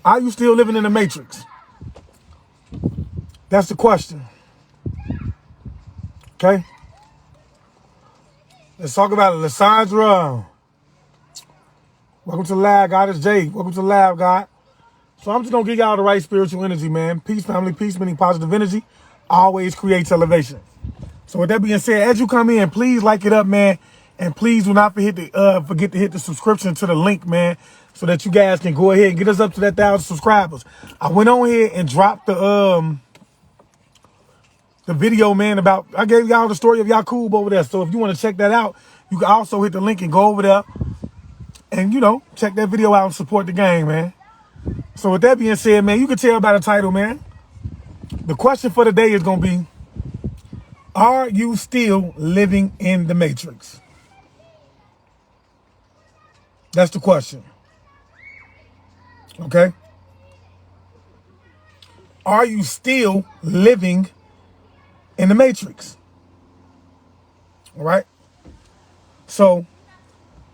Are you still living in the matrix? That's the question. Okay? Let's talk about it. Lysandra. Welcome to the lab, God. It's Jay. Welcome to the lab, God. So I'm just going to give y'all the right spiritual energy, man. Peace, family. Peace, meaning positive energy. Always creates elevation. So with that being said, as you come in, please like it up, man. And please do not forget to hit the subscription to the link, man, so that you guys can go ahead and get us up to that 1,000 subscribers. I went on here and dropped the video, man, about, I gave y'all the story of Yakub over there. So if you want to check that out, you can also hit the link and go over there and, you know, check that video out and support the gang, man. So with that being said, man, you can tell by the title, man. The question for the day is going to be, are you still living in the matrix? That's the question. Okay? Are you still living in the matrix? All right? So,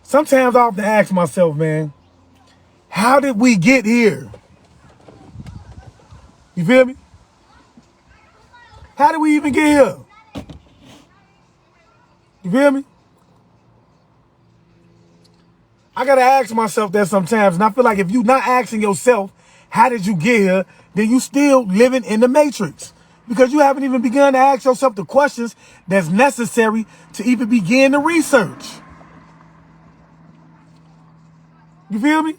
sometimes I have to ask myself, man, how did we get here? You feel me? How did we even get here? You feel me? I got to ask myself that sometimes. And I feel like if you're not asking yourself, how did you get here? Then you still living in the matrix. Because you haven't even begun to ask yourself the questions that's necessary to even begin the research. You feel me?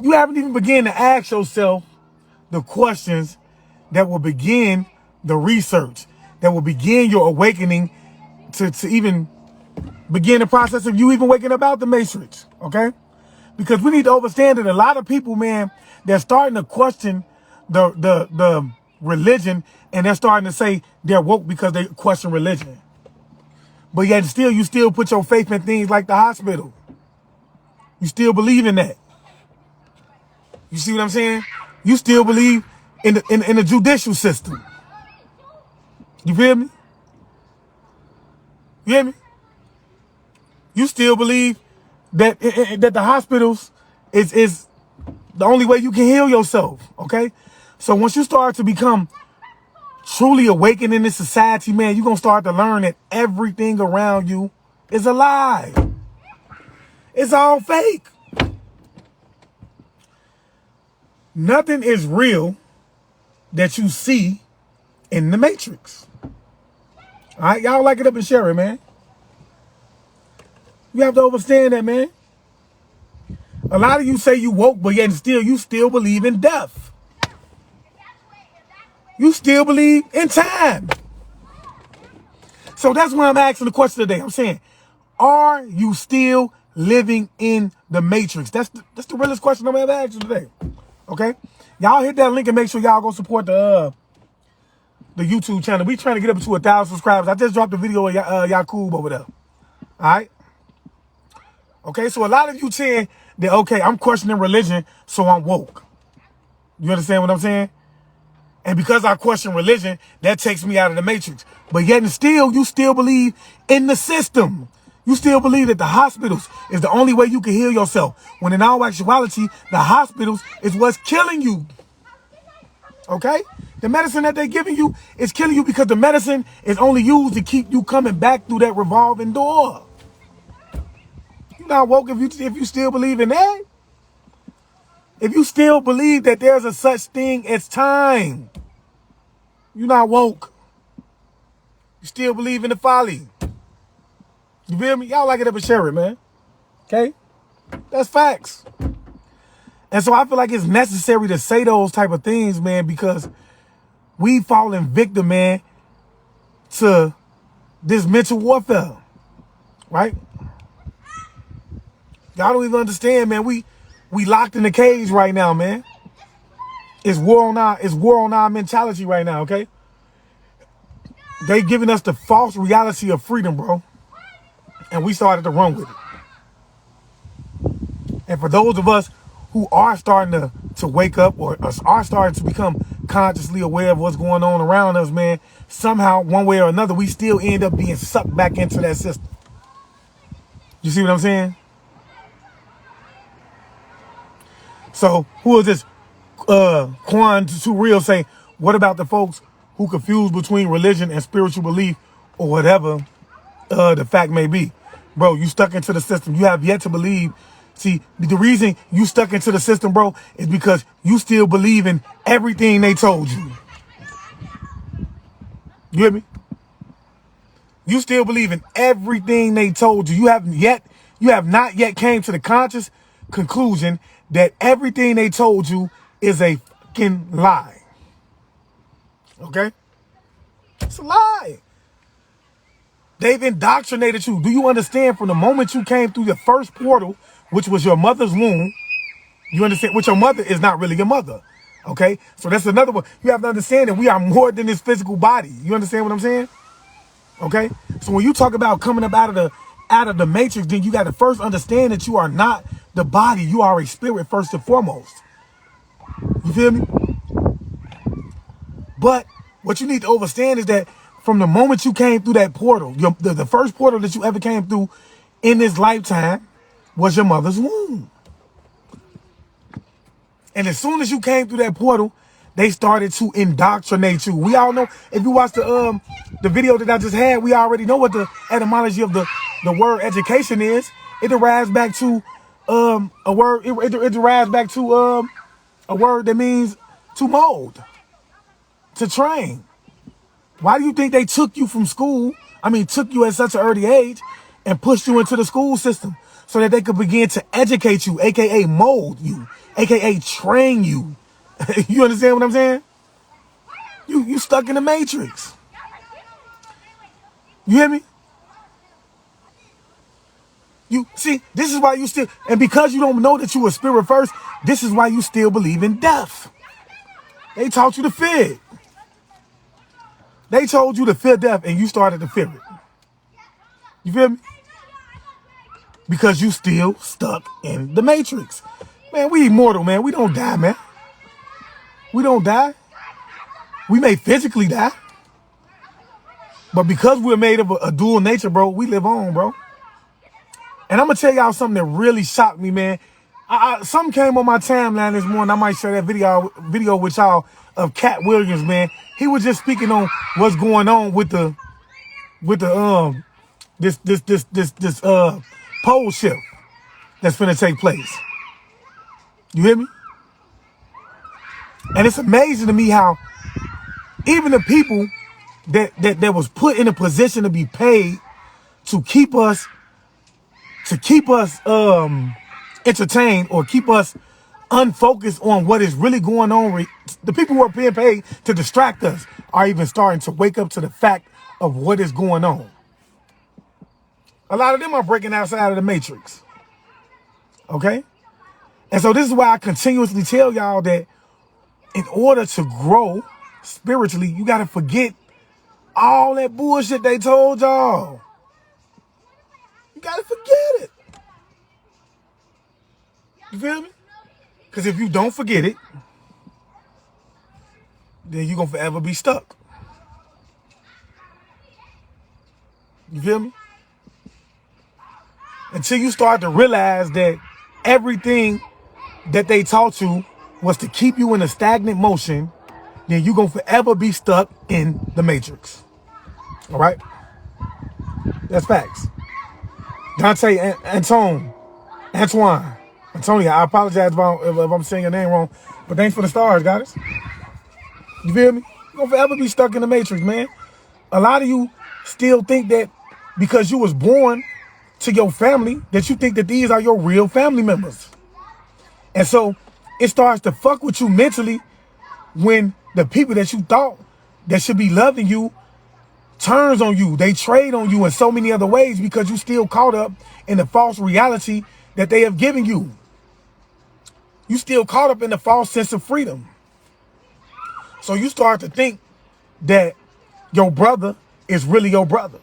You haven't even begun to ask yourself the questions that will begin the research, that will begin your awakening to even begin the process of you even waking up out the matrix, okay? Because we need to understand that a lot of people, man, they're starting to question the religion, and they're starting to say they're woke because they question religion. But yet still, you still put your faith in things like the hospital. You still believe in that. You see what I'm saying? You still believe in the judicial system. You feel me? You hear me? You still believe that that the hospitals is the only way you can heal yourself, okay? So once you start to become truly awakened in this society, man, you're going to start to learn that everything around you is a lie. It's all fake. Nothing is real that you see in the matrix. All right, y'all like it up and share it, man. You have to understand that, man. A lot of you say you woke, but yet you still believe in death. You still believe in time. So that's why I'm asking the question today. I'm saying, are you still living in the matrix? That's the realest question I'm ever asking today. Okay? Y'all hit that link and make sure y'all go support the YouTube channel. We trying to get up to 1,000 subscribers. I just dropped a video of Yakub over there. All right? Okay, so a lot of you saying that, okay, I'm questioning religion, so I'm woke. You understand what I'm saying? And because I question religion, that takes me out of the matrix. But yet and still, you still believe in the system. You still believe that the hospitals is the only way you can heal yourself. When in all actuality, the hospitals is what's killing you. Okay? The medicine that they're giving you is killing you because the medicine is only used to keep you coming back through that revolving door. You're not woke if you still believe in that. If you still believe that there's a such thing as time, you're not woke. You still believe in the folly. You feel me? Y'all like it up and share it, man. Okay? That's facts. And so I feel like it's necessary to say those type of things, man, because we falling victim, man, to this mental warfare. Right? Y'all don't even understand, man. We locked in the cage right now, man. It's war on our mentality right now, okay? They giving us the false reality of freedom, bro. And we started to run with it. And for those of us who are starting to wake up or are starting to become consciously aware of what's going on around us, man, somehow, one way or another, we still end up being sucked back into that system. You see what I'm saying? So who is this? Quan Too Real say, what about the folks who confuse between religion and spiritual belief or whatever the fact may be? Bro, you stuck into the system. You have yet to believe. See, the reason you stuck into the system, bro, is because you still believe in everything they told you. You hear me? You still believe in everything they told you. You have not yet came to the conscious conclusion that everything they told you is a fucking lie. Okay? It's a lie. They've indoctrinated you. Do you understand from the moment you came through your first portal, which was your mother's womb, you understand, which your mother is not really your mother. Okay? So that's another one. You have to understand that we are more than this physical body. You understand what I'm saying? Okay? So when you talk about coming up out of the matrix, then you got to first understand that you are not the body. You are a spirit first and foremost. You feel me? But what you need to understand is that from the moment you came through that portal, the first portal that you ever came through in this lifetime was your mother's womb. And as soon as you came through that portal, they started to indoctrinate you. We all know, if you watch the video that I just had, we already know what the etymology of the word education is. It derives back to a word. It derives back to a word that means to mold, to train. Why do you think they took you from school? I mean, took you at such an early age and pushed you into the school system so that they could begin to educate you, aka mold you, aka train you. You understand what I'm saying? You stuck in the matrix. You hear me? You see, this is why you still, and because you don't know that you were spirit first, this is why you still believe in death. They taught you to fear it. They told you to fear death and you started to fear it. You feel me? Because you still stuck in the matrix. Man, we immortal, man. We don't die, man. We don't die. We may physically die. But because we're made of a dual nature, bro, we live on, bro. And I'm going to tell y'all something that really shocked me, man. Something came on my timeline this morning. I might share that video with y'all of Cat Williams, man. He was just speaking on what's going on with this pole shift that's finna take place. You hear me? And it's amazing to me how even the people that was put in a position to be paid to keep us entertained or keep us unfocused on what is really going on. The people who are being paid to distract us are even starting to wake up to the fact of what is going on. A lot of them are breaking outside of the matrix. Okay? And so this is why I continuously tell y'all that in order to grow spiritually, you got to forget all that bullshit they told y'all. You got to forget it. You feel me? Because if you don't forget it, then you're going to forever be stuck. You feel me? Until you start to realize that everything that they taught you was to keep you in a stagnant motion, then you're going to forever be stuck in the matrix. All right? That's facts. Dante Antoine, Antonia, I apologize if I'm saying your name wrong, but thanks for the stars, guys. You feel me? You're going to forever be stuck in the matrix, man. A lot of you still think that because you was born to your family, that you think that these are your real family members. And so it starts to fuck with you mentally when the people that you thought that should be loving you turns on you. They trade on you in so many other ways because you still caught up in the false reality that they have given you. You still caught up in the false sense of freedom. So you start to think that your brother is really your brother.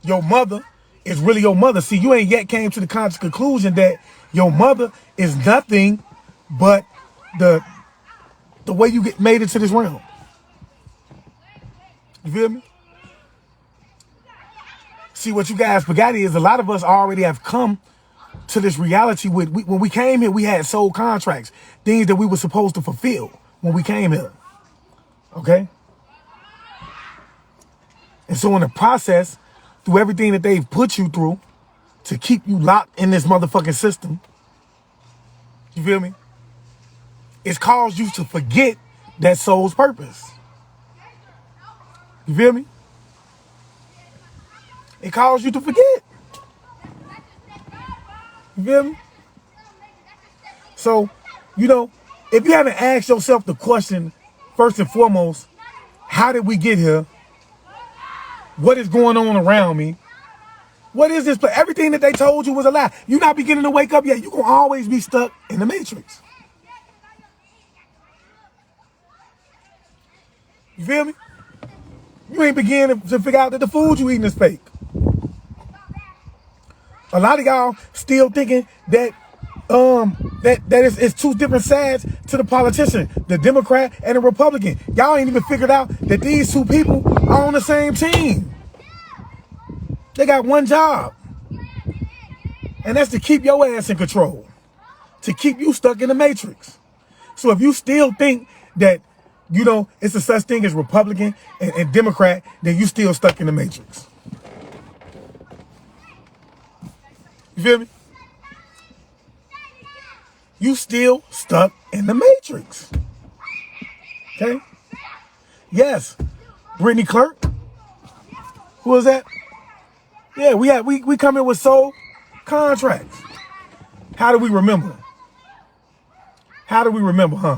Your mother is really your mother. See, you ain't yet came to the conscious conclusion that your mother is nothing but the way you get made into this realm. You feel me? See, what you guys forgot is a lot of us already have come to this reality when we came here, we had soul contracts, things that we were supposed to fulfill when we came here. Okay? And so in the process, through everything that they've put you through to keep you locked in this motherfucking system, you feel me? It's caused you to forget that soul's purpose. You feel me? It caused you to forget. You feel me? So, you know, if you haven't asked yourself the question, first and foremost, how did we get here? What is going on around me? What is this? Everything that they told you was a lie. You're not beginning to wake up yet. You're going to always be stuck in the matrix. You feel me? You ain't beginning to figure out that the food you eating is fake. A lot of y'all still thinking that it's two different sides to the politician, the Democrat and the Republican. Y'all ain't even figured out that these two people are on the same team. They got one job, and that's to keep your ass in control, to keep you stuck in the matrix. So if you still think that, you know, it's a such thing as Republican and Democrat, then you still stuck in the matrix. You feel me? You still stuck in the matrix. Okay? Yes. Brittany Clark. Who was that? Yeah, we come in with soul contracts. How do we remember? How do we remember, huh?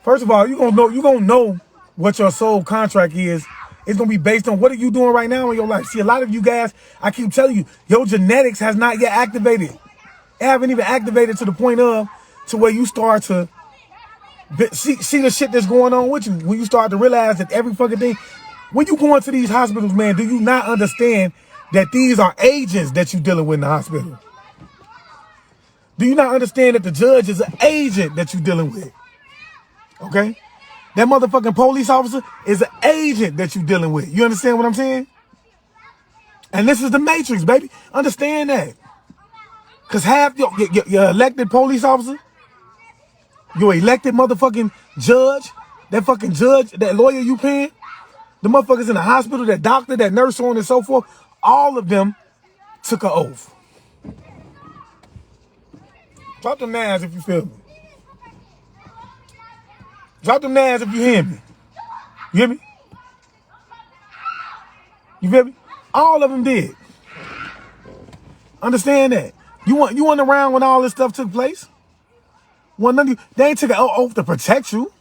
First of all, you're gonna know what your soul contract is. It's gonna be based on what are you doing right now in your life. See, a lot of you guys, I keep telling you, your genetics has not yet activated. It haven't even activated to the point of to where you start to see the shit that's going on with you. When you start to realize that every fucking thing, when you go into these hospitals, man, do you not understand that these are agents that you're dealing with in the hospital? Do you not understand that the judge is an agent that you're dealing with? Okay? That motherfucking police officer is an agent that you're dealing with. You understand what I'm saying? And this is the matrix, baby. Understand that. Because half your elected police officer, your elected motherfucking judge, that fucking judge, that lawyer you paying, the motherfuckers in the hospital, that doctor, that nurse, so on and so forth, all of them took an oath. Drop them nads if you feel me. Drop them nads if you hear me. You hear me? You feel me? All of them did. Understand that. You weren't around when all this stuff took place. They ain't took an oath to protect you.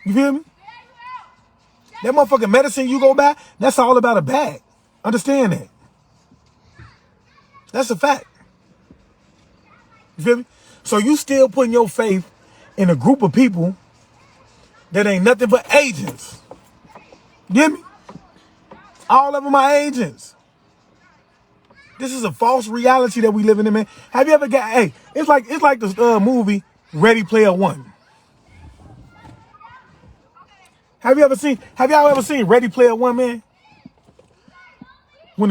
You feel me? That motherfucking medicine you go buy, that's all about a bag. Understand that. That's a fact. You feel me? So you still putting your faith in a group of people that ain't nothing but agents. You hear me? All of them are agents. This is a false reality that we living in, man. Have you ever got, hey, it's like the movie Ready Player One. Have y'all ever seen Ready Player One, man? When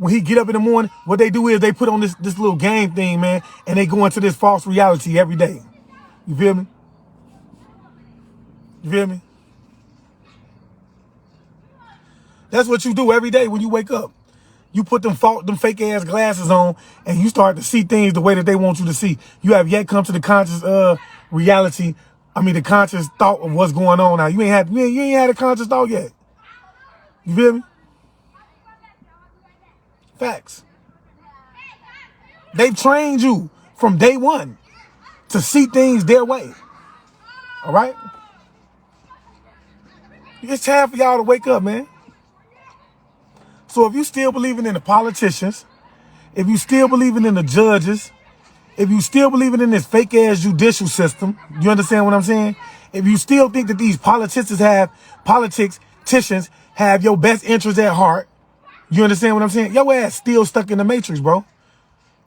he get up in the morning, what they do is they put on this little game thing, man, and they go into this false reality every day. You feel me? You feel me? That's what you do every day when you wake up. You put them fake ass glasses on and you start to see things the way that they want you to see. You have yet come to the conscious reality. I mean, the conscious thought of what's going on now. You ain't had a conscious thought yet. You feel me? Facts. They've trained you from day one to see things their way. All right? It's time for y'all to wake up, man. So if you still believing in the politicians, if you still believing in the judges, if you still believing in this fake ass judicial system, you understand what I'm saying? If you still think that these politicians have your best interests at heart, you understand what I'm saying? Your ass still stuck in the matrix, bro.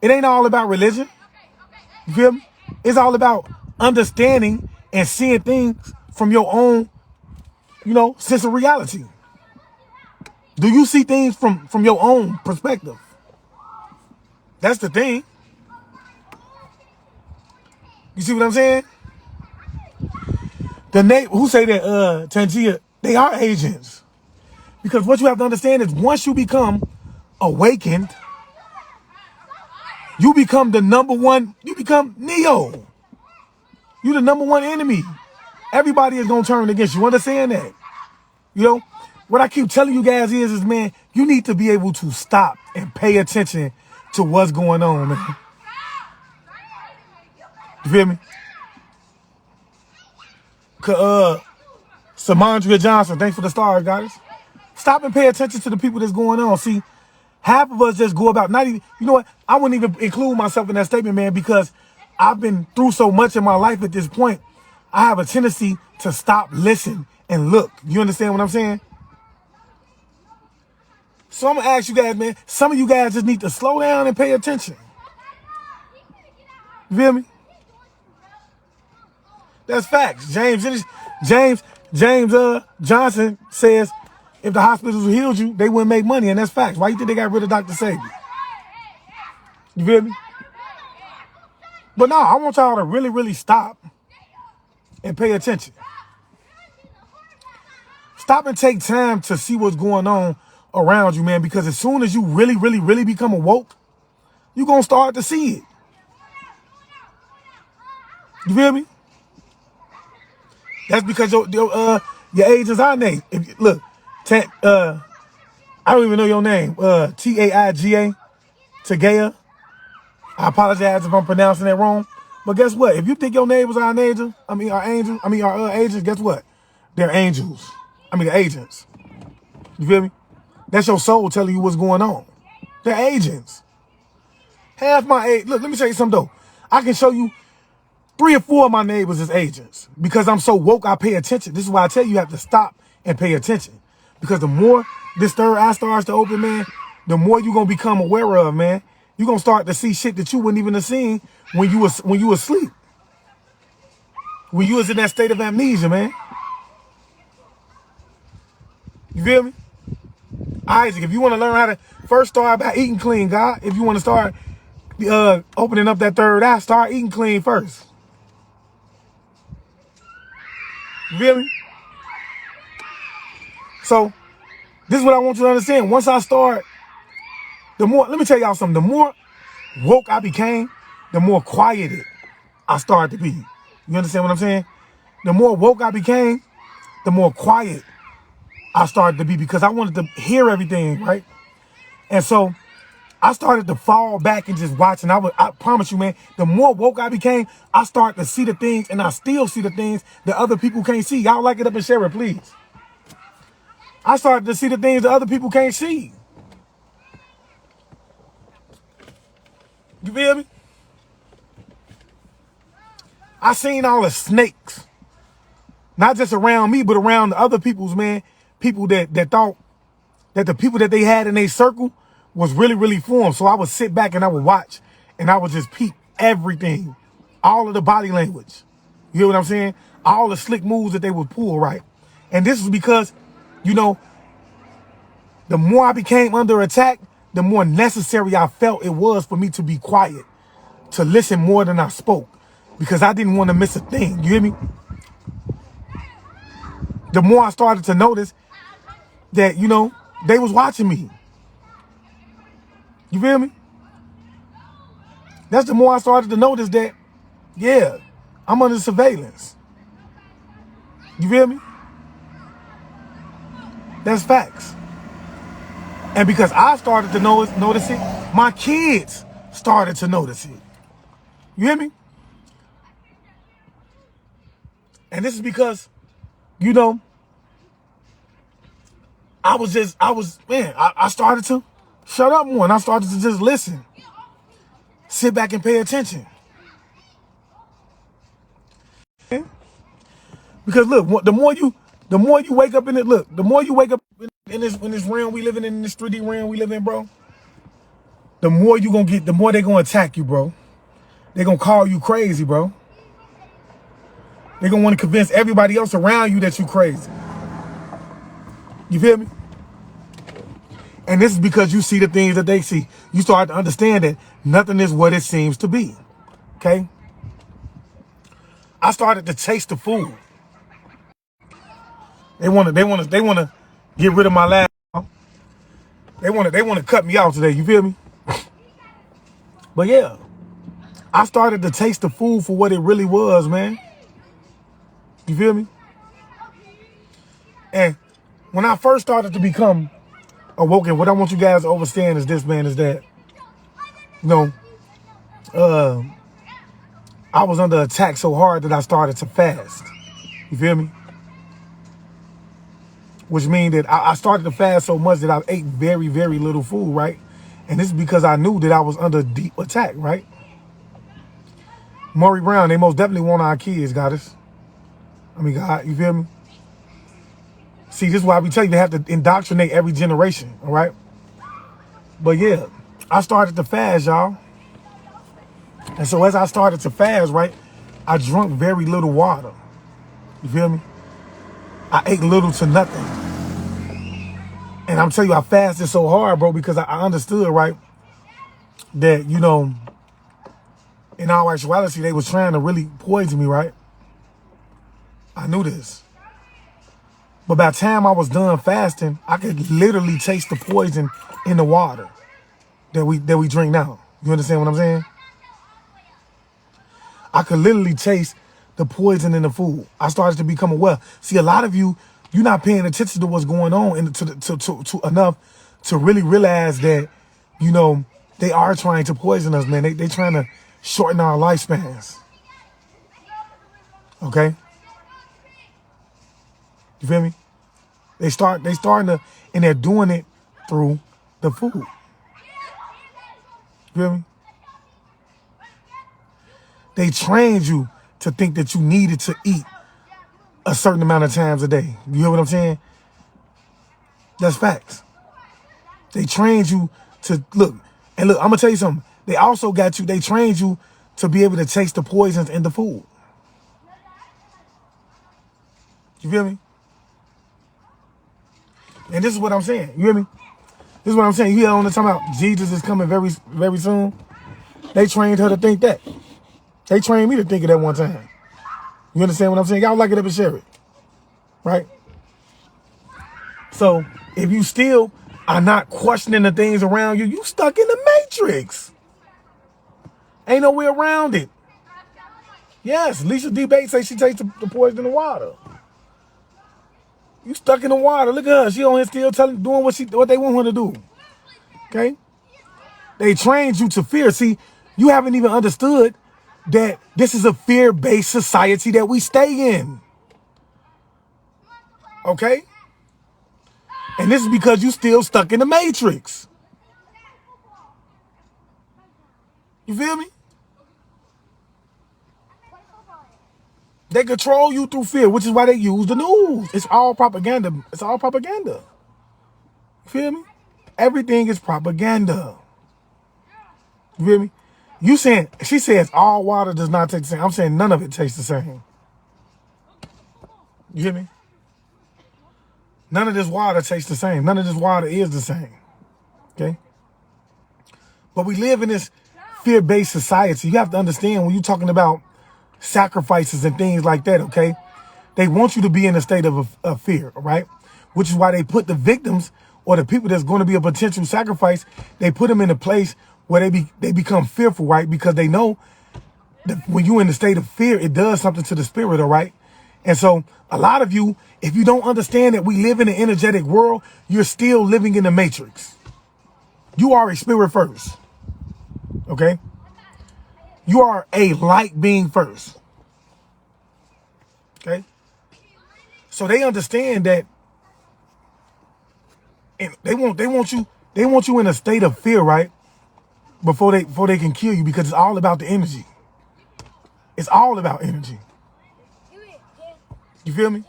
It ain't all about religion. You feel me? It's all about understanding and seeing things from your own, sense of reality. Do you see things from your own perspective? That's the thing. You see what I'm saying? The name who say that Tangia, they are agents. Because what you have to understand is once you become awakened, you become the number one, you become Neo. You the number one enemy. Everybody is gonna turn against you. Understand that? You know, what I keep telling you guys is man, you need to be able to stop and pay attention to what's going on, man. You feel me? Samandria Johnson, thanks for the stars, guys. Stop and pay attention to the people that's going on. See, half of us just go about not even, you know what? I wouldn't even include myself in that statement, man, because I've been through so much in my life at this point. I have a tendency to stop, listen, and look. You understand what I'm saying? So I'm going to ask you guys, man, some of you guys just need to slow down and pay attention. You feel me? That's facts. James Johnson says if the hospitals healed you, they wouldn't make money, and that's facts. Why you think they got rid of Dr. Sabi? You feel me? But no, I want y'all to really, really stop and pay attention. Stop and take time to see what's going on around you, man, because as soon as you really, really, really become awoke, you're going to start to see it. You feel me? That's because your agents are named. Look, I don't even know your name. Taiga, Tagaya. I apologize if I'm pronouncing that wrong. But guess what? If you think your neighbors are our agents, guess what? They're angels. The agents. You feel me? That's your soul telling you what's going on. They're agents. Half my age. Look, let me tell you something though. I can show you 3 or 4 of my neighbors as agents because I'm so woke. I pay attention. This is why I tell you, you have to stop and pay attention, because the more this third eye starts to open, man, the more you're gonna become aware of, man. You're gonna start to see shit that you wouldn't even have seen when you was asleep, when you was in that state of amnesia, man. You feel me? Isaac, if you want to learn how to first start by eating clean, God. If you want to start opening up that third eye, start eating clean first. You feel me? So this is what I want you to understand. Once I start, let me tell y'all something. The more woke I became, the more quieted I started to be. You understand what I'm saying? The more woke I became, the more quiet I started to be, because I wanted to hear everything, right? And so I started to fall back and just watch. And I promise you, man, the more woke I became, I started to see the things, and I still see the things that other people can't see. Y'all like it up and share it, please. I started to see the things that other people can't see. You feel me? I seen all the snakes, not just around me, but around the other people's, man. People that thought that the people that they had in their circle was really, really for them. So I would sit back and I would watch, and I would just peep everything, all of the body language. You hear what I'm saying? All the slick moves that they would pull, right? And this is because, you know, the more I became under attack, the more necessary I felt it was for me to be quiet, to listen more than I spoke, because I didn't want to miss a thing. You hear me? The more I started to notice that, you know, they was watching me. You feel me? That's the more I started to notice that, yeah, I'm under surveillance. You feel me? That's facts. And because I started to notice it, my kids started to notice it. You hear me? And this is because, you know, I started to shut up more, and I started to just listen. Sit back and pay attention. Okay? Because look, the more you wake up in it, look, the more you wake up in this realm we living in, this 3D realm we live in, bro, the more you gonna get, the more they gonna attack you, bro. They gonna call you crazy, bro. They gonna want to convince everybody else around you that you crazy. You feel me? And this is because you see the things that they see. You start to understand that Nothing is what it seems to be. Okay? I started to taste the food. They wanna get rid of my laugh. They wanna cut me out today, you feel me? But yeah, I started to taste the food for what it really was, man. You feel me? And when I first started to become awoken, what I want you guys to understand is this, man, is that, you know, I was under attack so hard that I started to fast. You feel me? Which means that I started to fast so much that I ate very, very little food, right? And this is because I knew that I was under deep attack, right? Maury Brown, they most definitely want our kids, goddess. I mean, God, you feel me? See, this is why we tell you they have to indoctrinate every generation, all right? But yeah, I started to fast, y'all. And so as I started to fast, right, I drank very little water. You feel me? I ate little to nothing. And I'm telling you, I fasted so hard, bro, because I understood, right, that, you know, in all actuality, they was trying to really poison me, right? I knew this. But by the time I was done fasting, I could literally taste the poison in the water that we drink now. You understand what I'm saying? I could literally taste the poison in the food. I started to become aware. See, a lot of you're not paying attention to what's going on and to enough to really realize that, you know, they are trying to poison us, man. They trying to shorten our lifespans. Okay? You feel me? They starting to, and they're doing it through the food. You feel me? They trained you to think that you needed to eat a certain amount of times a day. You hear what I'm saying? That's facts. They trained you to look, and look, I'm gonna tell you something. They also they trained you to be able to taste the poisons in the food. You feel me? And this is what I'm saying. You hear me? This is what I'm saying. You hear on the time about Jesus is coming very, very soon. They trained her to think that. They trained me to think of that one time. You understand what I'm saying? Y'all like it up and share it. Right? So if you still are not questioning the things around you, you stuck in the matrix. Ain't no way around it. Yes, Lisa D. Bates says she takes the poison in the water. You stuck in the water. Look at her. She on here still doing what they want her to do. Okay? They trained you to fear. See, you haven't even understood that this is a fear-based society that we stay in. Okay? And this is because you still stuck in the matrix. You feel me? They control you through fear, which is why they use the news. It's all propaganda. It's all propaganda. You feel me? Everything is propaganda. You feel me? She says all water does not taste the same. I'm saying none of it tastes the same. You hear me? None of this water tastes the same. None of this water is the same. Okay? But we live in this fear-based society. You have to understand when you're talking about sacrifices and things like that, okay? They want you to be in a state of fear, right? Which is why they put the victims or the people that's going to be a potential sacrifice, they put them in a place where they become fearful, right? Because they know that when you're in a state of fear, it does something to the spirit, all right? And so a lot of you, if you don't understand that we live in an energetic world, you're still living in the matrix. You are a spirit first, okay? You are a light being first, okay? So they understand that, and they want you in a state of fear, right? Before they can kill you, because it's all about the energy. It's all about energy. You feel me?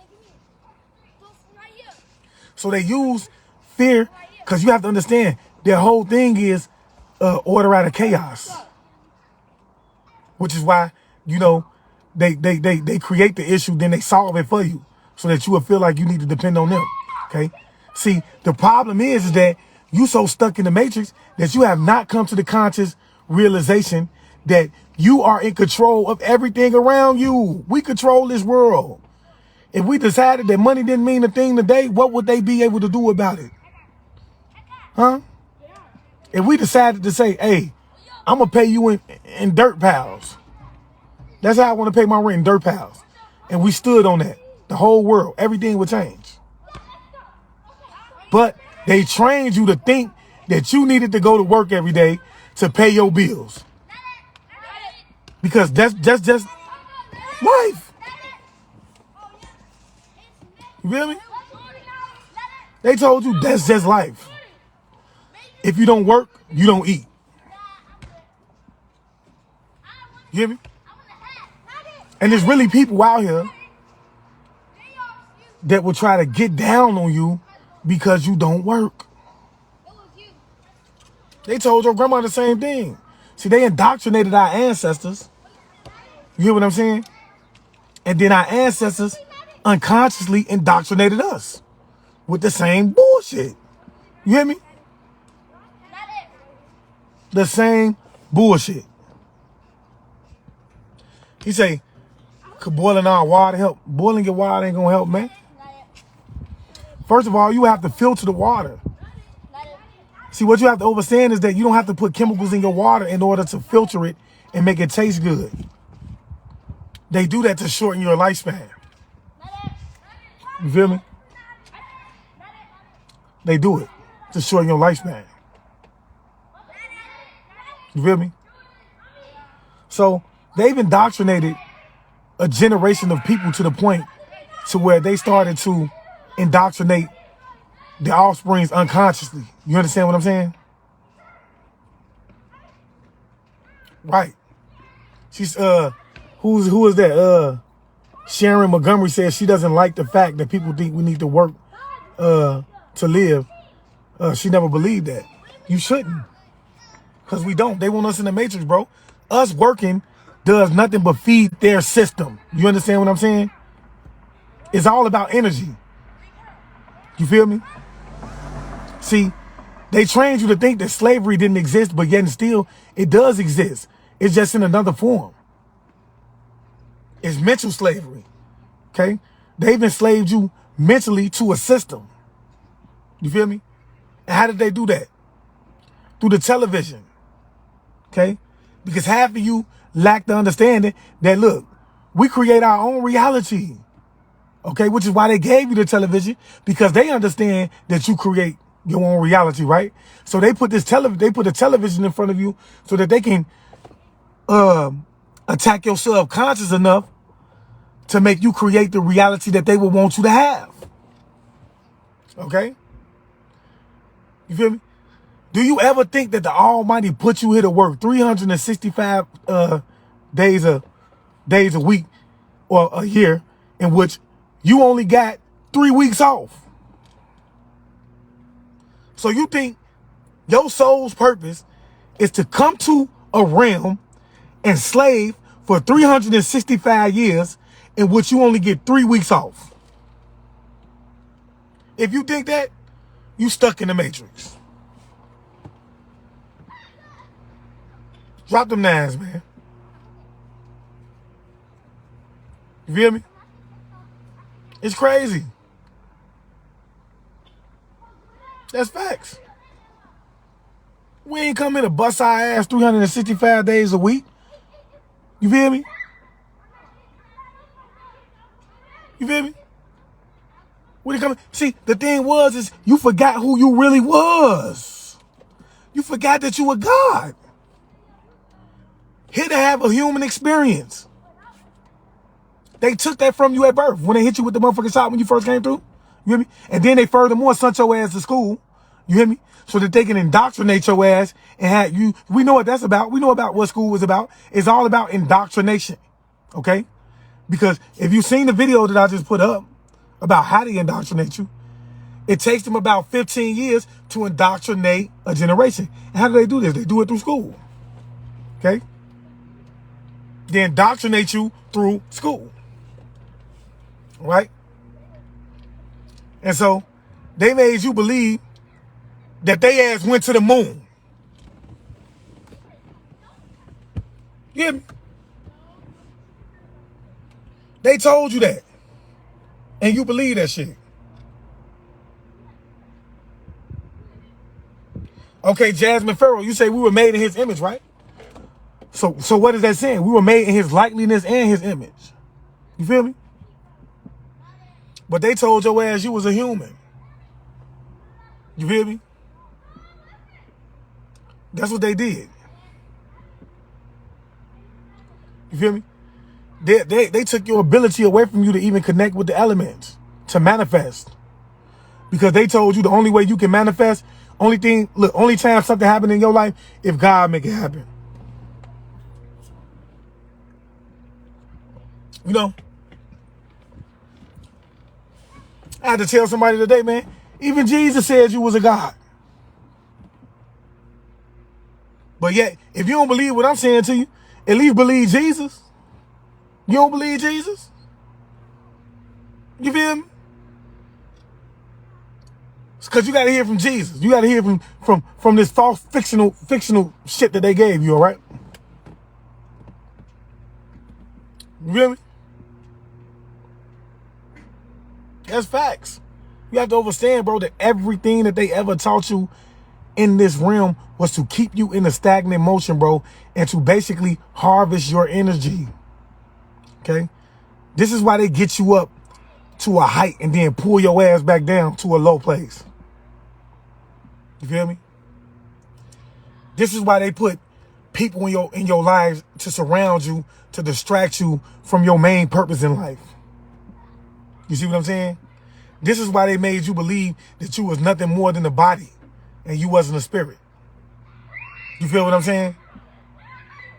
So they use fear, because you have to understand their whole thing is order out of chaos. Which is why, you know, they create the issue, then they solve it for you so that you will feel like you need to depend on them. Okay? See, the problem is that you so stuck in the matrix that you have not come to the conscious realization that you are in control of everything around you. We control this world. If we decided that money didn't mean a thing today, what would they be able to do about it? Huh? If we decided to say, hey, I'm going to pay you in dirt piles. That's how I want to pay my rent, in dirt piles. And we stood on that. The whole world, everything would change. But they trained you to think that you needed to go to work every day to pay your bills. Because that's just life. You feel me? They told you that's just life. If you don't work, you don't eat. You hear me? And there's really people out here that will try to get down on you because you don't work. They told your grandma the same thing. See, they indoctrinated our ancestors. You hear what I'm saying? And then our ancestors unconsciously indoctrinated us with the same bullshit. You hear me? The same bullshit. He say, could boiling our water help? Boiling your water ain't gonna help, man. First of all, you have to filter the water. See, what you have to understand is that you don't have to put chemicals in your water in order to filter it and make it taste good. They do that to shorten your lifespan. You feel me? They do it to shorten your lifespan. You feel me? So they've indoctrinated a generation of people to the point to where they started to indoctrinate the offsprings unconsciously. You understand what I'm saying? Right. She's who is that? Sharon Montgomery says she doesn't like the fact that people think we need to work to live. She never believed that. You shouldn't. Because we don't. They want us in the matrix, bro. Us working does nothing but feed their system. You understand what I'm saying? It's all about energy. You feel me? See, they trained you to think that slavery didn't exist, but yet and still, it does exist. It's just in another form. It's mental slavery. Okay? They've enslaved you mentally to a system. You feel me? And how did they do that? Through the television. Okay? Because half of you lack the understanding that, look, we create our own reality. Okay? Which is why they gave you the television, because they understand that you create your own reality, right? So they put the television in front of you so that they can attack your subconscious enough to make you create the reality that they would want you to have. Okay? You feel me? Do you ever think that the Almighty put you here to work 365 days a week or a year in which you only got 3 weeks off? So you think your soul's purpose is to come to a realm and slave for 365 years in which you only get 3 weeks off? If you think that, you stuck in the matrix. Drop them nines, man. You feel me? It's crazy. That's facts. We ain't come in to bust our ass 365 days a week. You feel me? You feel me? What you coming? See, the thing is you forgot who you really was. You forgot that you were God. Here to have a human experience. They took that from you at birth when they hit you with the motherfucking shot when you first came through. You hear me? And then they furthermore sent your ass to school. You hear me? So that they can indoctrinate your ass and have you. We know what that's about. We know about what school was about. It's all about indoctrination. Okay? Because if you've seen the video that I just put up about how to indoctrinate you, it takes them about 15 years to indoctrinate a generation. And how do they do this? They do it through school. Okay? They indoctrinate you through school. Right? And so they made you believe that they ass went to the moon. You hear me? They told you that. And you believe that shit. Okay, Jasmine Farrell, you say we were made in his image, right? So what is that saying? We were made in his likeness and his image. You feel me? But they told your ass you was a human. You feel me? That's what they did. You feel me? They took your ability away from you to even connect with the elements, to manifest. Because they told you the only way you can manifest, only time something happened in your life, if God make it happen. You know? I had to tell somebody today, man, even Jesus said you was a God. But yet, if you don't believe what I'm saying to you, at least believe Jesus. You don't believe Jesus? You feel me? Because you got to hear from Jesus. You got to hear from this false fictional shit that they gave you, all right? You feel me? That's facts. You have to understand, bro, that everything that they ever taught you in this realm was to keep you in a stagnant motion, bro, and to basically harvest your energy. Okay? This is why they get you up to a height and then pull your ass back down to a low place. You feel me? This is why they put people in your lives to surround you, to distract you from your main purpose in life. You see what I'm saying? This is why they made you believe that you was nothing more than a body and you wasn't a spirit. You feel what I'm saying?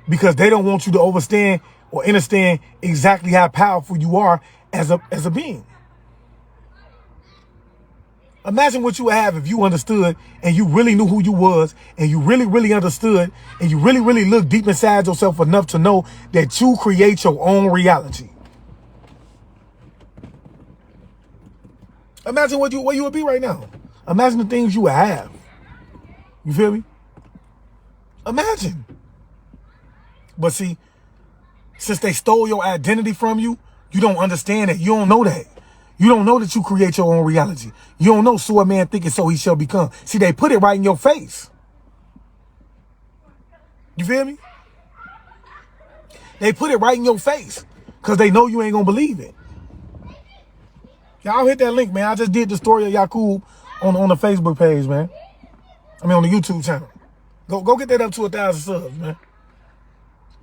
Because they don't want you to understand or understand exactly how powerful you are as a being. Imagine what you would have if you understood and you really knew who you was and you really, really understood and you really, really looked deep inside yourself enough to know that you create your own reality. Imagine where you would be right now. Imagine the things you would have. You feel me? Imagine. But see, since they stole your identity from you, you don't understand that. You don't know that. You don't know that you create your own reality. You don't know, so a man thinketh, so he shall become. See, they put it right in your face. You feel me? They put it right in your face because they know you ain't going to believe it. Y'all hit that link, man. I just did the story of Yakub on the Facebook page, man. I mean, on the YouTube channel. Go get that up to 1,000 subs, man.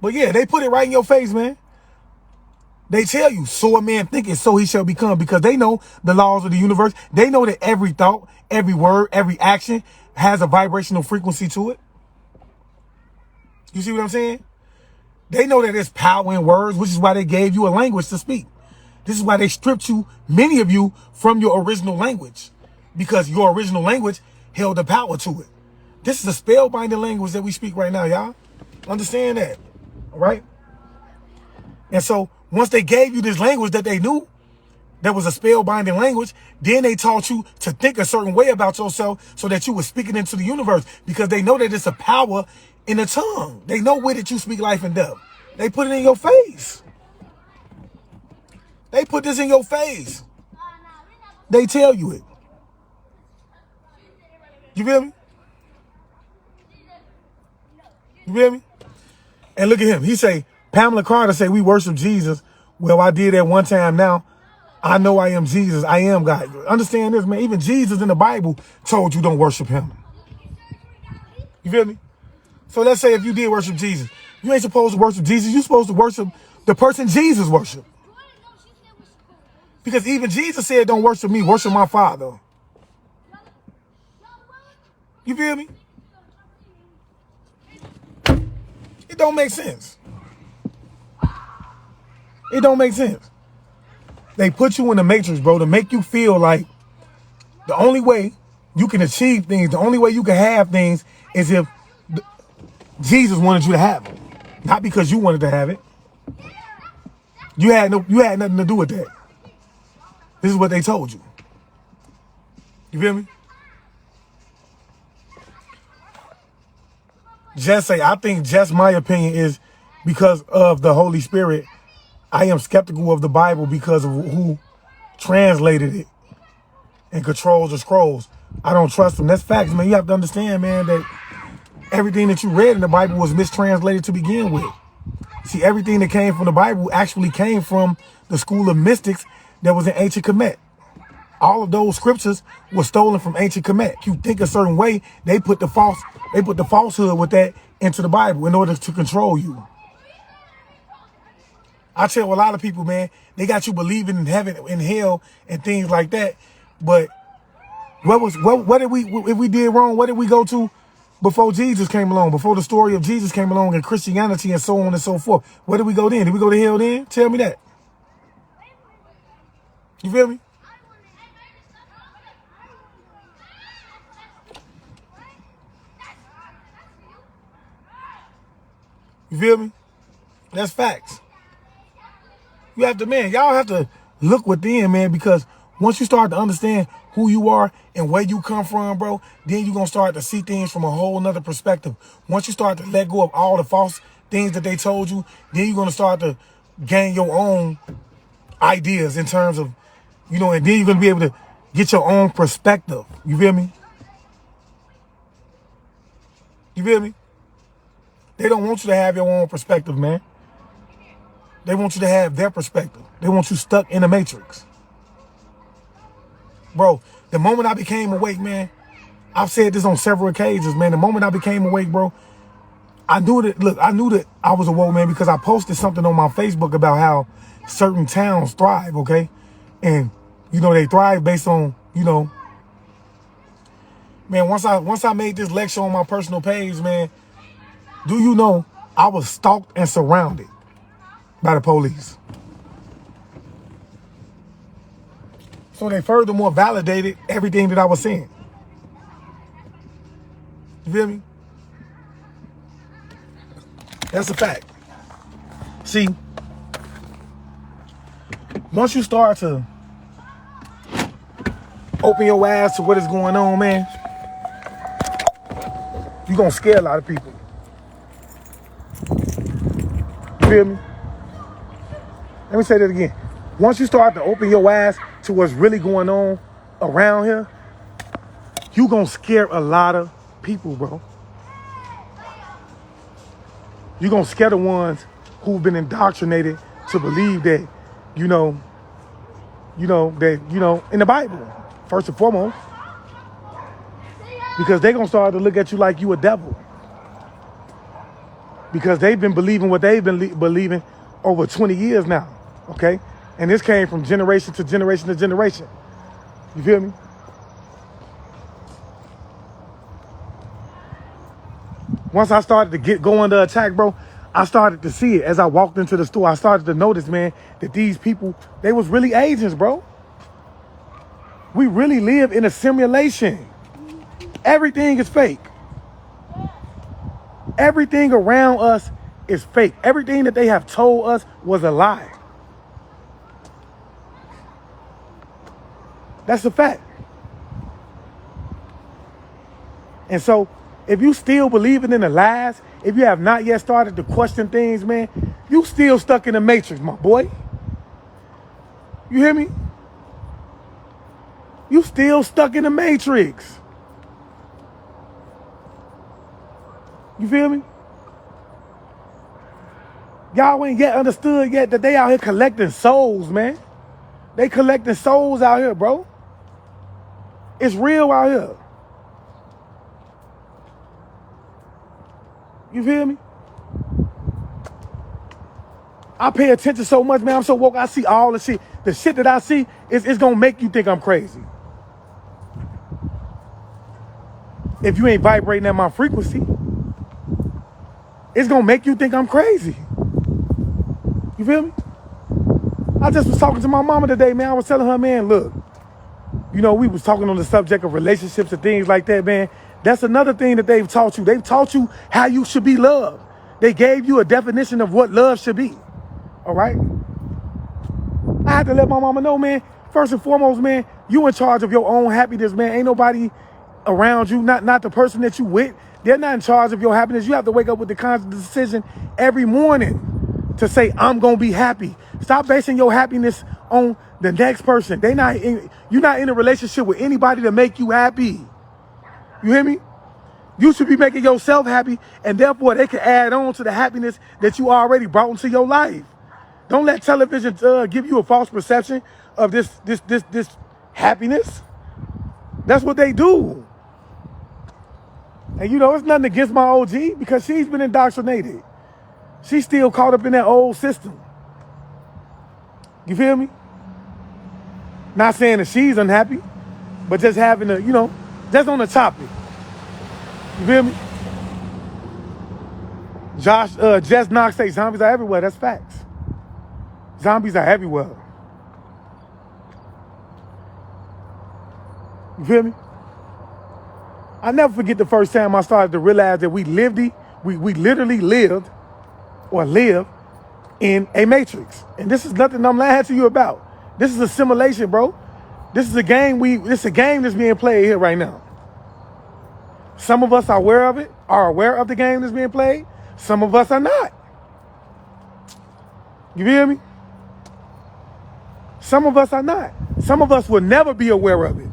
But yeah, they put it right in your face, man. They tell you, so a man thinketh, so he shall become, because they know the laws of the universe. They know that every thought, every word, every action has a vibrational frequency to it. You see what I'm saying? They know that there's power in words, which is why they gave you a language to speak. This is why they stripped you, many of you, from your original language, because your original language held the power to it. This is a spellbinding language that we speak right now, y'all. Understand that, all right? And so once they gave you this language that they knew, that was a spellbinding language, then they taught you to think a certain way about yourself so that you were speaking into the universe, because they know that it's a power in the tongue. They know where that you speak life and death. They put it in your face. They put this in your face. They tell you it. You feel me? You feel me? And look at him. He say, Pamela Carter say, we worship Jesus. Well, I did that one time now. I know I am Jesus. I am God. Understand this, man. Even Jesus in the Bible told you don't worship him. You feel me? So let's say if you did worship Jesus, you ain't supposed to worship Jesus. You're supposed to worship the person Jesus worshiped. Because even Jesus said, don't worship me, worship my Father. You feel me? It don't make sense. It don't make sense. They put you in the matrix, bro, to make you feel like the only way you can achieve things, the only way you can have things is if Jesus wanted you to have them. Not because you wanted to have it. You had nothing to do with that. This is what they told you. You feel me? Just say, I think just my opinion is because of the Holy Spirit. I am skeptical of the Bible because of who translated it and controls the scrolls. I don't trust them. That's facts, man. You have to understand, man, that everything that you read in the Bible was mistranslated to begin with. See, everything that came from the Bible actually came from the school of mystics that was in ancient Kemet. All of those scriptures were stolen from ancient Kemet. You think a certain way, they put the falsehood with that into the Bible in order to control you. I tell a lot of people, man, they got you believing in heaven and hell and things like that. But what did if we did wrong, what did we go to before Jesus came along, before the story of Jesus came along and Christianity and so on and so forth? Where did we go then? Did we go to hell then? Tell me that. You feel me? You feel me? That's facts. You have to, man, y'all have to look within, man, because once you start to understand who you are and where you come from, bro, then you're going to start to see things from a whole nother perspective. Once you start to let go of all the false things that they told you, then you're going to start to gain your own ideas in terms of, you know, and then you're going to be able to get your own perspective. You feel me? You feel me? They don't want you to have your own perspective, man. They want you to have their perspective. They want you stuck in the matrix. Bro, the moment I became awake, man, I've said this on several occasions, man. The moment I became awake, bro, I knew that I was a woke man because I posted something on my Facebook about how certain towns thrive, okay? And, you know, they thrive based on, you know, man, once I made this lecture on my personal page, man, do you know I was stalked and surrounded by the police. So they furthermore validated everything that I was saying. You feel me? That's a fact. See, once you start to open your eyes to what is going on, man, you're going to scare a lot of people. You feel me? Let me say that again. Once you start to open your eyes to what's really going on around here, you're going to scare a lot of people, bro. You're going to scare the ones who've been indoctrinated to believe that, in the Bible, first and foremost. Because they're going to start to look at you like you a devil. Because they've been believing what they've been believing over 20 years now, okay? And this came from generation to generation to generation. You feel me? Once I started to go under attack, bro, I started to see it. As I walked into the store, I started to notice, man, that these people, they was really agents, bro. We really live in a simulation. Everything is fake. Everything around us is fake. Everything that they have told us was a lie. That's a fact. And so, if you still believing in the lies, if you have not yet started to question things, man, you still stuck in the matrix, my boy. You hear me? You still stuck in the matrix. You feel me? Y'all ain't yet understood yet that they out here collecting souls, man. They collecting souls out here, bro. It's real out here. You feel me? I pay attention so much, man. I'm so woke. I see all the shit. The shit that I see is going to make you think I'm crazy. If you ain't vibrating at my frequency, it's going to make you think I'm crazy. You feel me? I just was talking to my mama today, man. I was telling her, man, look, we was talking on the subject of relationships and things like that, man. That's another thing that they've taught you. They've taught you how you should be loved. They gave you a definition of what love should be. All right? I had to let my mama know, man, first and foremost, man, you in charge of your own happiness, man. Ain't nobody around you, not the person that you with. They're not in charge of your happiness. You have to wake up with the conscious decision every morning to say, I'm going to be happy. Stop basing your happiness on the next person. You're not in a relationship with anybody to make you happy. You hear me? You should be making yourself happy, and therefore they can add on to the happiness that you already brought into your life. Don't let television give you a false perception of this happiness. That's what they do. And you know, it's nothing against my OG because she's been indoctrinated. She's still caught up in that old system. You feel me? Not saying that she's unhappy, but just having a, you know, just on the topic. You feel me? Jess Knox say zombies are everywhere. That's facts. Zombies are everywhere. You feel me? I never forget the first time I started to realize that we literally lived or live in a matrix. And this is nothing I'm lying to you about. This is a simulation, bro. This is a game that's being played here right now. Some of us are aware of the game that's being played. Some of us are not. You feel me? Some of us are not. Some of us will never be aware of it.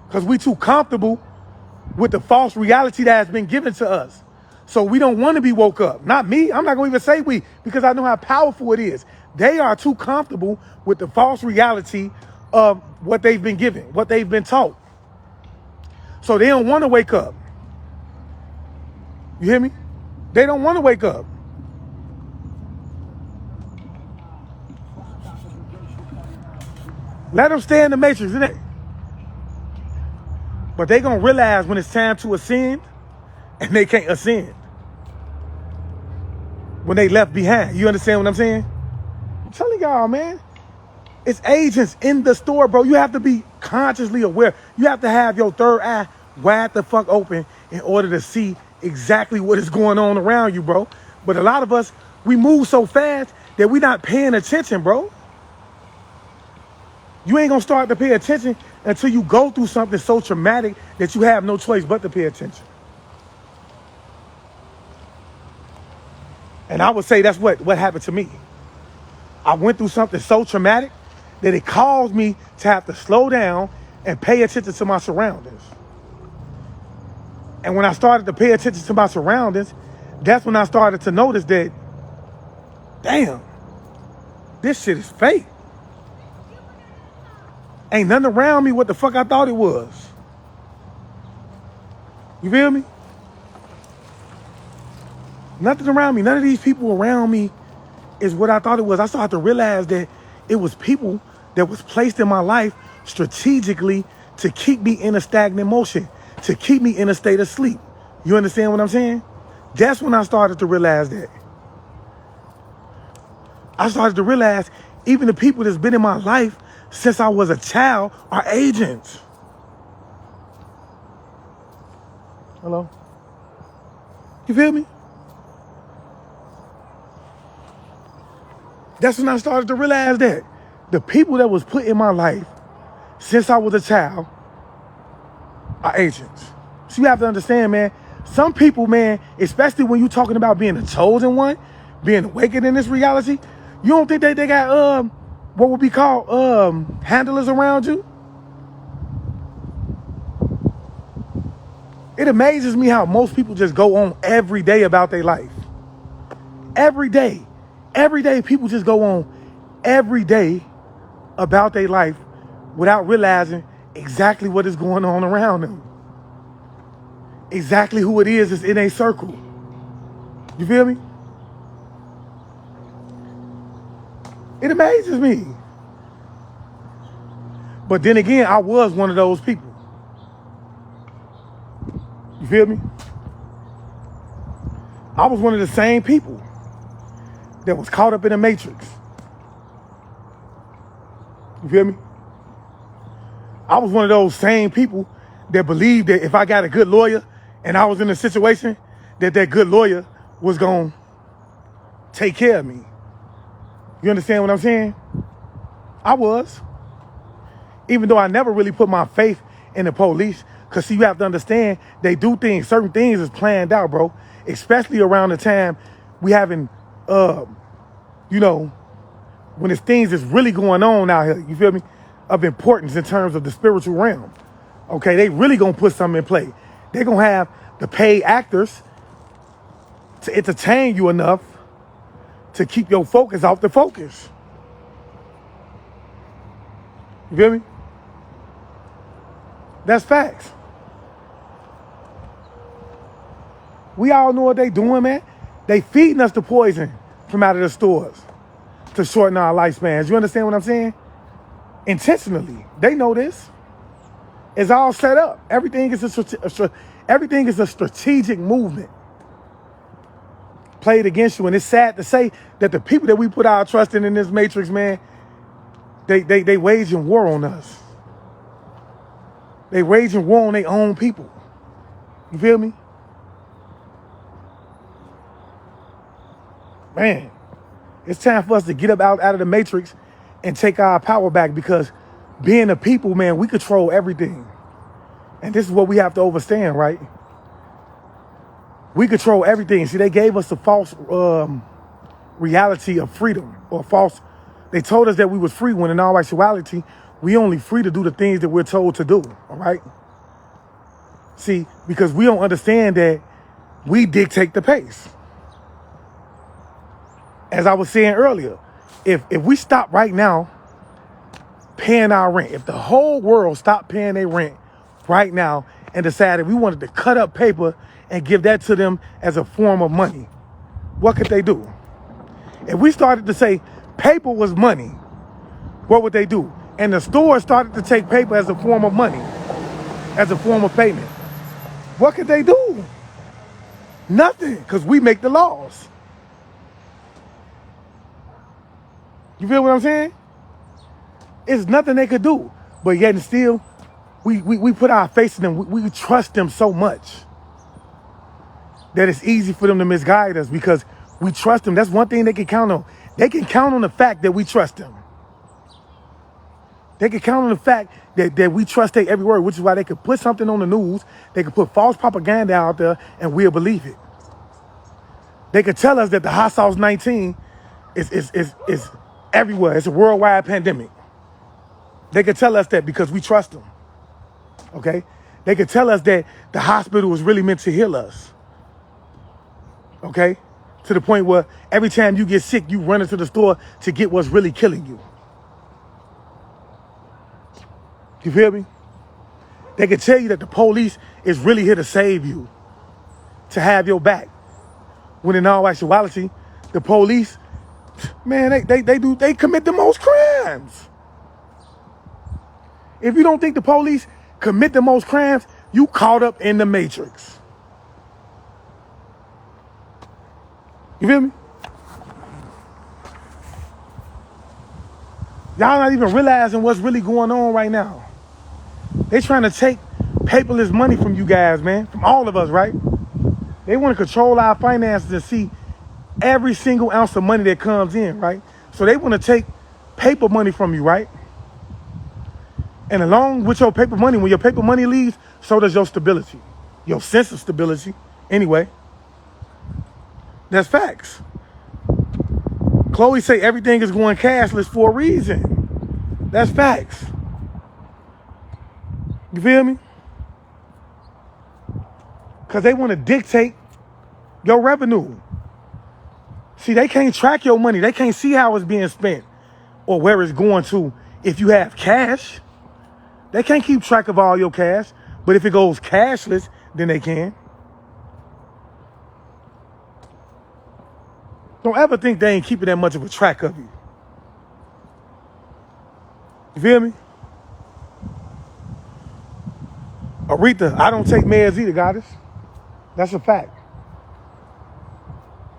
Because we too comfortable with the false reality that has been given to us. So we don't want to be woke up. Not me. I'm not going to even say we, because I know how powerful it is. They are too comfortable with the false reality of what they've been given, what they've been taught. So they don't want to wake up. You hear me? They don't want to wake up. Let them stay in the matrix, isn't it? But they going to realize when it's time to ascend, and they can't ascend when they left behind. You understand what I'm saying? I'm telling y'all, man. It's agents in the store, bro. You have to be consciously aware. You have to have your third eye wide the fuck open in order to see exactly what is going on around you, bro. But a lot of us, we move so fast that we're not paying attention, bro. You ain't gonna start to pay attention until you go through something so traumatic that you have no choice but to pay attention. And I would say that's what happened to me. I went through something so traumatic that it caused me to have to slow down and pay attention to my surroundings. And when I started to pay attention to my surroundings, that's when I started to notice that, damn, this shit is fake. Ain't nothing around me what the fuck I thought it was. You feel me? Nothing around me. None of these people around me is what I thought it was. I started to realize that it was people that was placed in my life strategically to keep me in a stagnant motion, to keep me in a state of sleep. You understand what I'm saying? That's when I started to realize that. I started to realize even the people that's been in my life since I was a child are agents. Hello? You feel me? That's when I started to realize that the people that was put in my life since I was a child are agents. So you have to understand, man, some people, man, especially when you're talking about being a chosen one, being awakened in this reality, you don't think they got what would be called handlers around you? It amazes me how most people just go on every day about their life. Every day. Every day people just go on every day about their life without realizing exactly what is going on around them. Exactly who it is in a circle. You feel me? It amazes me. But then again, I was one of those people. You feel me? I was one of the same people that was caught up in a matrix. You feel me? I was one of those same people that believed that if I got a good lawyer and I was in a situation, that good lawyer was going to take care of me. You understand what I'm saying? I was. Even though I never really put my faith and the police. Because see, you have to understand, they do things, certain things is planned out, bro. Especially around the time we having, you know, when there's things that's really going on out here, you feel me, of importance in terms of the spiritual realm. Okay, they really gonna put something in play. They're gonna have the paid actors to entertain you enough to keep your focus off the focus. You feel me? That's facts. We all know what they doing, man. They feeding us the poison from out of the stores to shorten our lifespans. You understand what I'm saying? Intentionally. They know this. It's all set up. Everything is a strategic movement played against you. And it's sad to say that the people that we put our trust in this matrix, man, they waging war on us. They waging war on their own people. You feel me? Man, it's time for us to get up out of the matrix and take our power back, because being a people, man, we control everything. And this is what we have to understand, right? We control everything. See, they gave us a false reality of freedom, or false. They told us that we was free, when in all actuality, we only free to do the things that we're told to do, all right? See, because we don't understand that we dictate the pace. As I was saying earlier, if we stop right now paying our rent, if the whole world stopped paying their rent right now and decided we wanted to cut up paper and give that to them as a form of money, what could they do? If we started to say paper was money, what would they do? And the stores started to take paper as a form of money, as a form of payment, what could they do? Nothing, because we make the laws. You feel what I'm saying? It's nothing they could do. But yet and still, we put our faith in them. We trust them so much that it's easy for them to misguide us, because we trust them. That's one thing they can count on. They can count on the fact that we trust them. They can count on the fact that we trust their every word, which is why they could put something on the news. They could put false propaganda out there and we'll believe it. They could tell us that the hot sauce 19 is everywhere. It's a worldwide pandemic. They could tell us that because we trust them. Okay? They could tell us that the hospital was really meant to heal us. Okay? To the point where every time you get sick, you run into the store to get what's really killing you. You feel me? They could tell you that the police is really here to save you, to have your back. When in all actuality, the police, man, they commit the most crimes. If you don't think the police commit the most crimes, you caught up in the matrix. You feel me? Y'all not even realizing what's really going on right now. They trying to take paperless money from you guys, man, from all of us, right? They want to control our finances and see every single ounce of money that comes in, right? So they want to take paper money from you, right? And along with your paper money, when your paper money leaves, so does your stability, your sense of stability. Anyway, that's facts. Chloe say everything is going cashless for a reason. That's facts. You feel me? Because they want to dictate your revenue. See, they can't track your money. They can't see how it's being spent or where it's going to if you have cash. They can't keep track of all your cash. But if it goes cashless, then they can. Don't ever think they ain't keeping that much of a track of you. You feel me? Aretha, I don't take meds either, goddess. That's a fact.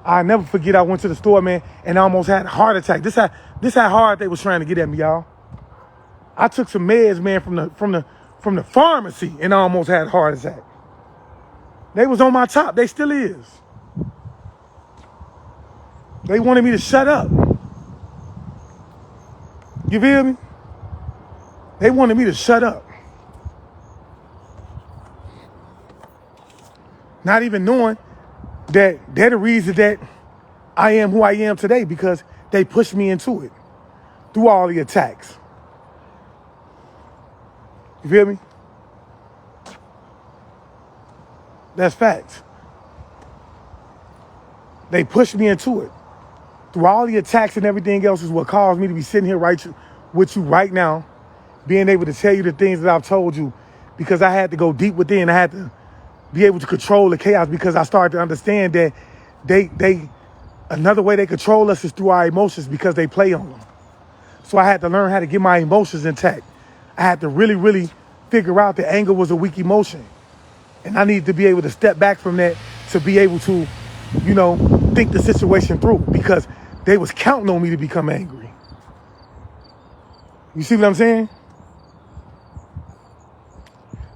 I never forget I went to the store, man, and I almost had a heart attack. This how hard they was trying to get at me, y'all. I took some meds, man, from the pharmacy, and I almost had a heart attack. They was on my top. They still is. They wanted me to shut up. You feel me? They wanted me to shut up. Not even knowing that they're the reason that I am who I am today, because they pushed me into it through all the attacks. You feel me? That's facts. They pushed me into it. Through all the attacks and everything else is what caused me to be sitting here with you right now, being able to tell you the things that I've told you, because I had to go deep within. I had to be able to control the chaos, because I started to understand that they another way they control us is through our emotions, because they play on them. So I had to learn how to get my emotions intact. I had to really, really figure out that anger was a weak emotion. And I needed to be able to step back from that to be able to, think the situation through, because they was counting on me to become angry. You see what I'm saying?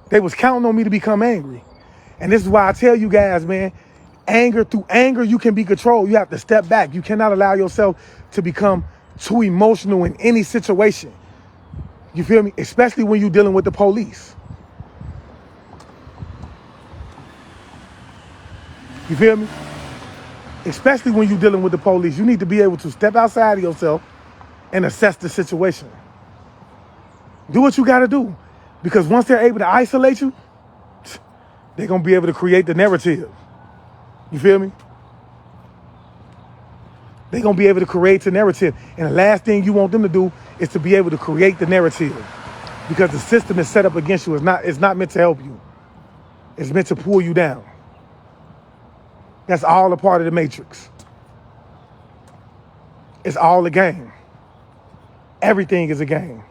They was counting on me to become angry. And this is why I tell you guys, man, through anger, you can be controlled. You have to step back. You cannot allow yourself to become too emotional in any situation. You feel me? Especially when you're dealing with the police. You feel me? Especially when you're dealing with the police. You need to be able to step outside of yourself and assess the situation. Do what you got to do. Because once they're able to isolate you, they're going to be able to create the narrative. You feel me? They're going to be able to create the narrative. And the last thing you want them to do is to be able to create the narrative. Because the system is set up against you. It's not meant to help you. It's meant to pull you down. That's all a part of the matrix. It's all a game. Everything is a game.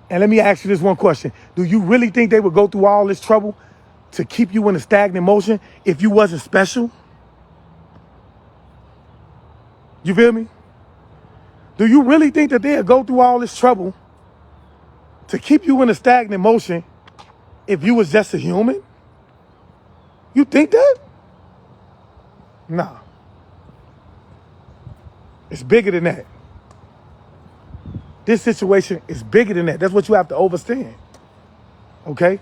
And let me ask you this one question. Do you really think they would go through all this trouble to keep you in a stagnant motion if you wasn't special? You feel me? Do you really think that they'd go through all this trouble to keep you in a stagnant motion if you was just a human? You think that? Nah. It's bigger than that. This situation is bigger than that. That's what you have to understand. Okay?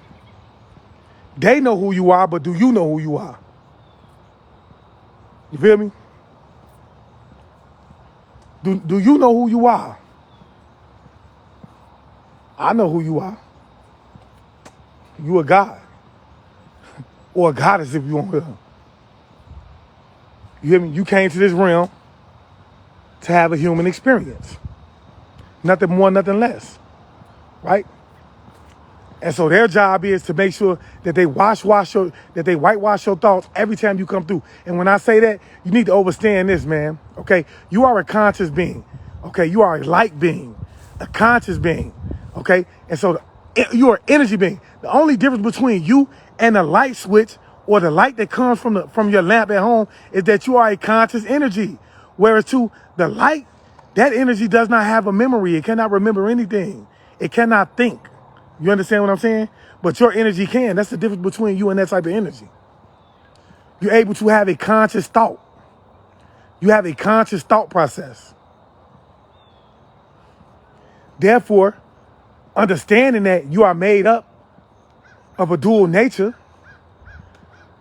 They know who you are, but do you know who you are? You feel me? Do you know who you are? I know who you are. You a god. Or a goddess if you want to. You hear me? You came to this realm to have a human experience. Nothing more, nothing less. Right? And so their job is to make sure that they whitewash your thoughts every time you come through. And when I say that, you need to understand this, man. Okay? You are a conscious being. Okay? You are a light being, a conscious being. Okay? And so you are an energy being. The only difference between you and the light switch or the light that comes from your lamp at home is that you are a conscious energy. Whereas to the light, that energy does not have a memory. It cannot remember anything. It cannot think. You understand what I'm saying? But your energy can. That's the difference between you and that type of energy. You're able to have a conscious thought. You have a conscious thought process. Therefore, understanding that you are made up of a dual nature,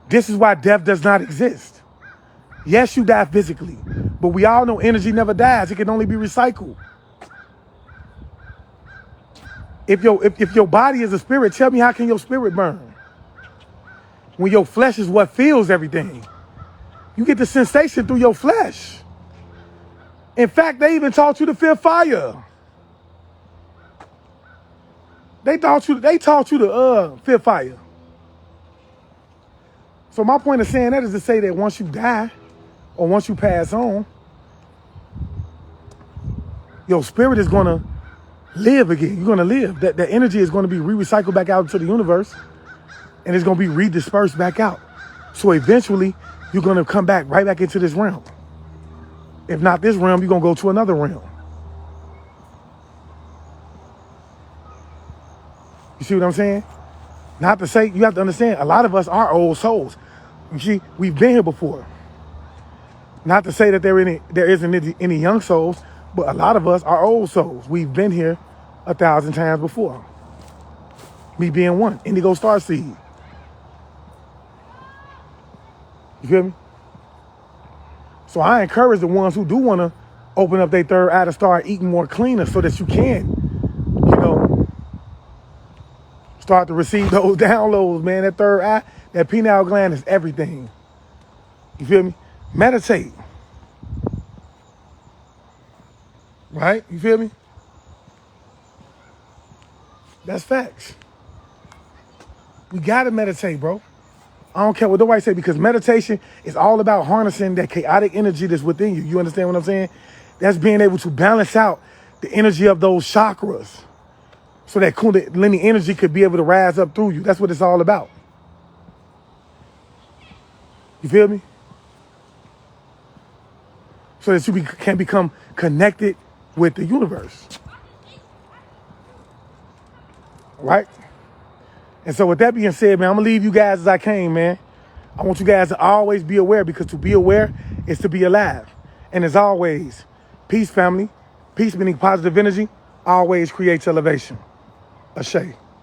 this is why death does not exist. Yes, you die physically, but we all know energy never dies. It can only be recycled. If your body is a spirit, tell me, how can your spirit burn? When your flesh is what feels everything. You get the sensation through your flesh. In fact, they even taught you to feel fire. They taught you to feel fire. So my point of saying that is to say that once you die or once you pass on, your spirit is going to live again. You're going to live. That energy is going to be recycled back out into the universe, and it's going to be redispersed back out. So eventually, you're going to come back right back into this realm. If not this realm, you're going to go to another realm. You see what I'm saying? Not to say, you have to understand, a lot of us are old souls. You see, we've been here before. Not to say that there isn't any young souls, but a lot of us are old souls. We've been here 1,000 times before. Me being one, Indigo Starseed. You feel me? So I encourage the ones who do want to open up their third eye to start eating more cleaner so that you can, you know, start to receive those downloads, man. That third eye, that pineal gland is everything. You feel me? Meditate. Right? You feel me? That's facts. We gotta meditate, bro. I don't care what nobody say, because meditation is all about harnessing that chaotic energy that's within you. You understand what I'm saying? That's being able to balance out the energy of those chakras so that Kundalini energy could be able to rise up through you. That's what it's all about. You feel me? So that you can become connected with the universe. Right? And so with that being said, man, I'm going to leave you guys as I came, man. I want you guys to always be aware, because to be aware is to be alive. And as always, peace, family. Peace meaning positive energy always creates elevation. Ashe.